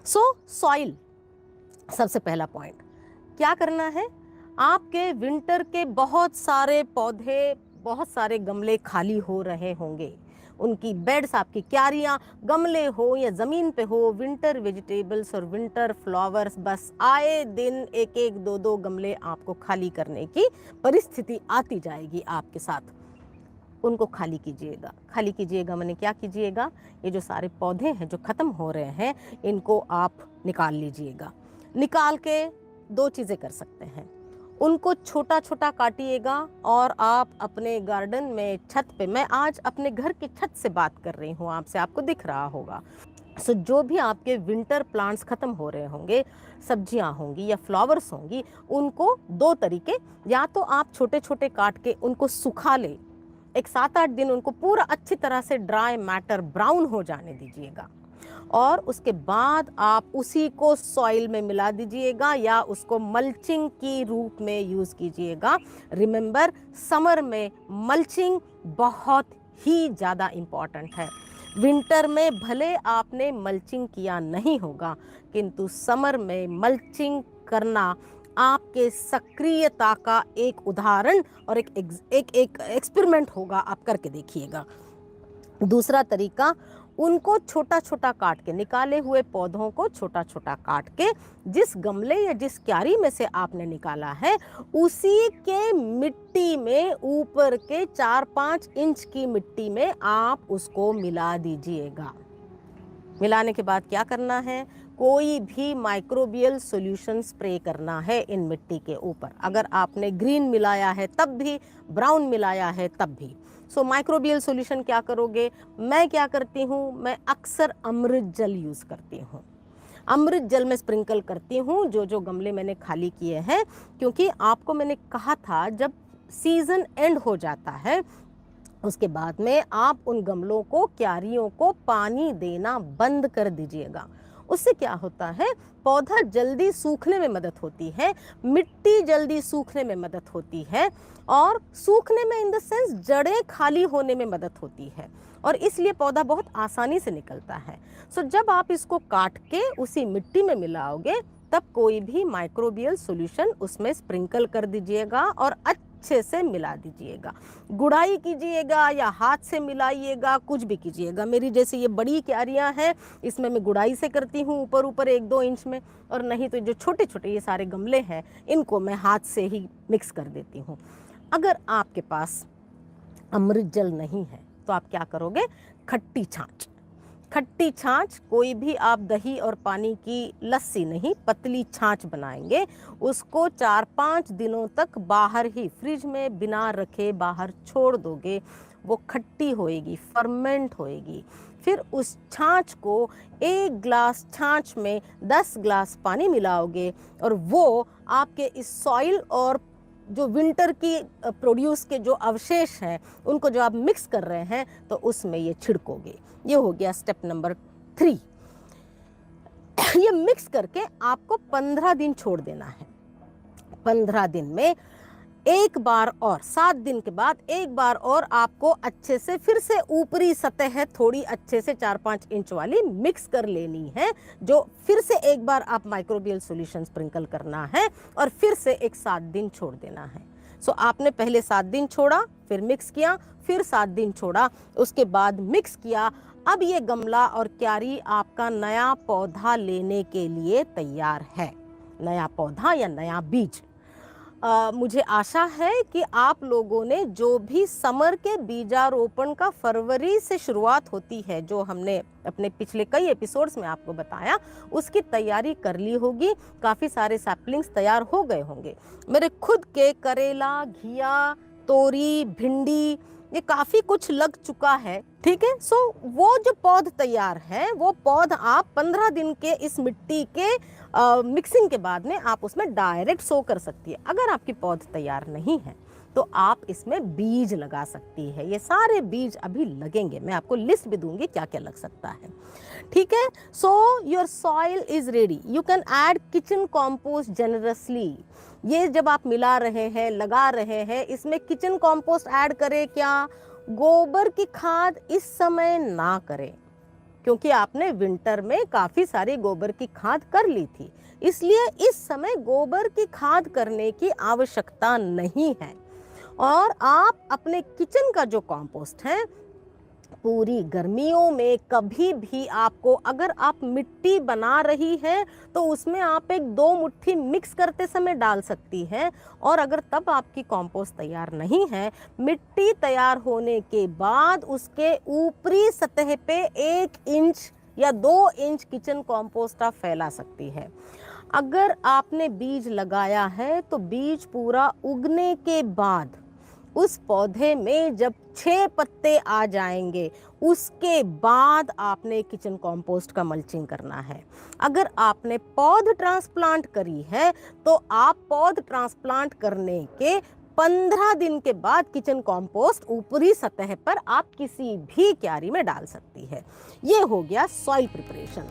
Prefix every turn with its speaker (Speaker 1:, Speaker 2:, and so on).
Speaker 1: Soil सबसे पहला point. क्या करना है, आपके विंटर के बहुत सारे पौधे, बहुत सारे गमले खाली हो रहे होंगे, उनकी बेड्स, आपकी क्यारियां, गमले हो या ज़मीन पे हो, विंटर वेजिटेबल्स और विंटर फ्लावर्स, बस आए दिन एक एक दो दो गमले आपको खाली करने की परिस्थिति आती जाएगी आपके साथ। उनको खाली कीजिएगा। खाली कीजिएगा मैंने क्या कीजिएगा, ये जो सारे पौधे हैं जो ख़त्म हो रहे हैं, इनको आप निकाल लीजिएगा। निकाल के दो चीज़ें कर सकते हैं, उनको छोटा छोटा काटिएगा और आप अपने गार्डन में, छत पे, मैं आज अपने घर की छत से बात कर रही हूँ आपसे, आपको दिख रहा होगा। सो जो भी आपके विंटर प्लांट्स ख़त्म हो रहे होंगे, सब्जियां होंगी या फ्लावर्स होंगी, उनको दो तरीके, या तो आप छोटे छोटे काट के उनको सुखा ले, एक 7-8 दिन उनको पूरा अच्छी तरह से ड्राई मैटर ब्राउन हो जाने दीजिएगा, और उसके बाद आप उसी को सॉइल में मिला दीजिएगा या उसको मल्चिंग की रूप में यूज़ कीजिएगा। रिमेंबर, समर में मल्चिंग बहुत ही ज़्यादा इम्पॉर्टेंट है। विंटर में भले आपने मल्चिंग किया नहीं होगा, किंतु समर में मल्चिंग करना आपके सक्रियता का एक उदाहरण और एक एक्सपेरिमेंट होगा, आप करके देखिएगा। दूसरा तरीका, उनको छोटा छोटा काट के, निकाले हुए पौधों को छोटा छोटा काट के, जिस गमले या जिस क्यारी में से आपने निकाला है, उसी के मिट्टी में, ऊपर के 4-5 इंच की मिट्टी में आप उसको मिला दीजिएगा। मिलाने के बाद क्या करना है, कोई भी माइक्रोबियल सॉल्यूशन स्प्रे करना है इन मिट्टी के ऊपर। अगर आपने ग्रीन मिलाया है तब भी, ब्राउन मिलाया है तब भी। सो माइक्रोबियल सॉल्यूशन क्या करोगे, मैं क्या करती हूँ, मैं अक्सर अमृत जल यूज़ करती हूँ। अमृत जल में स्प्रिंकल करती हूँ जो जो गमले मैंने खाली किए हैं, क्योंकि आपको मैंने कहा था जब सीज़न एंड हो जाता है, उसके बाद में आप उन गमलों को, क्यारियों को पानी देना बंद कर दीजिएगा। उससे क्या होता है, पौधा जल्दी सूखने में मदद होती है, मिट्टी जल्दी सूखने में मदद होती है, और सूखने में इन द सेंस जड़ें खाली होने में मदद होती है, और इसलिए पौधा बहुत आसानी से निकलता है। सो जब आप इसको काट के उसी मिट्टी में मिलाओगे, तब कोई भी माइक्रोबियल सॉल्यूशन उसमें स्प्रिंकल कर दीजिएगा और अच्छे से मिला दीजिएगा। गुड़ाई कीजिएगा या हाथ से मिलाइएगा, कुछ भी कीजिएगा। मेरी जैसे ये बड़ी क्यारियां हैं, इसमें मैं गुड़ाई से करती हूँ ऊपर ऊपर 1-2 इंच में, और नहीं तो जो छोटे छोटे ये सारे गमले हैं, इनको मैं हाथ से ही मिक्स कर देती हूँ। अगर आपके पास अमृत जल नहीं है तो आप क्या करोगे, खट्टी छाछ। खट्टी छाछ, कोई भी आप दही और पानी की लस्सी नहीं, पतली छाछ बनाएंगे, उसको 4-5 दिनों तक बाहर ही, फ्रिज में बिना रखे बाहर छोड़ दोगे, वो खट्टी होएगी, फर्मेंट होएगी। फिर उस छाछ को 1 ग्लास छाछ में 10 ग्लास पानी मिलाओगे, और वो आपके इस सॉइल और जो विंटर की प्रोड्यूस के जो अवशेष हैं, उनको जो आप मिक्स कर रहे हैं, तो उसमें ये छिड़कोगे। ये हो गया स्टेप नंबर 3। ये मिक्स करके आपको 15 दिन छोड़ देना है। 15 दिन में एक बार और, 7 दिन के बाद एक बार और आपको अच्छे से फिर से ऊपरी सतह थोड़ी अच्छे से 4-5 इंच वाली मिक्स कर लेनी है, जो फिर से एक बार आप माइक्रोबियल सॉल्यूशन स्प्रिंकल करना है, और फिर से एक 7 दिन छोड़ देना है। सो आपने पहले 7 दिन छोड़ा, फिर मिक्स किया, फिर 7 दिन छोड़ा, उसके बाद मिक्स किया। अब ये गमला और क्यारी आपका नया पौधा लेने के लिए तैयार है, नया पौधा या नया बीज। मुझे आशा है कि आप लोगों ने, जो भी समर के बीजारोपण का फरवरी से शुरुआत होती है, जो हमने अपने पिछले कई एपिसोड्स में आपको बताया, उसकी तैयारी कर ली होगी। काफ़ी सारे सैपलिंग्स तैयार हो गए होंगे। मेरे खुद के करेला, घिया, तोरी, भिंडी, ये काफ़ी कुछ लग चुका है, ठीक है। सो वो जो पौध तैयार है, वो पौध आप 15 दिन के इस मिट्टी के मिक्सिंग के बाद में आप उसमें डायरेक्ट सो कर सकती है। अगर आपकी पौध तैयार नहीं है तो आप इसमें बीज लगा सकती है। ये सारे बीज अभी लगेंगे, मैं आपको लिस्ट भी दूंगी क्या क्या लग सकता है, ठीक है। So your soil is ready, you can add kitchen compost generously. ये जब आप मिला रहे हैं, लगा रहे हैं, इसमें किचन कॉम्पोस्ट ऐड करें क्या, गोबर की खाद इस समय ना करें। क्योंकि आपने विंटर में काफ़ी सारी गोबर की खाद कर ली थी, इसलिए इस समय गोबर की खाद करने की आवश्यकता नहीं है। और आप अपने किचन का जो कंपोस्ट है, पूरी गर्मियों में कभी भी आपको, अगर आप मिट्टी बना रही हैं तो उसमें आप एक 2 मुट्ठी मिक्स करते समय डाल सकती हैं। और अगर तब आपकी कंपोस्ट तैयार नहीं है, मिट्टी तैयार होने के बाद उसके ऊपरी सतह पे 1 इंच या 2 इंच किचन कंपोस्ट आप फैला सकती है। अगर आपने बीज लगाया है तो बीज पूरा उगने के बाद उस पौधे में जब 6 पत्ते आ जाएंगे, उसके बाद आपने किचन कंपोस्ट का मल्चिंग करना है। अगर आपने पौध ट्रांसप्लांट करी है तो आप पौध ट्रांसप्लांट करने के 15 दिन के बाद किचन कंपोस्ट ऊपरी सतह पर आप किसी भी क्यारी में डाल सकती है। ये हो गया सॉइल प्रिपरेशन।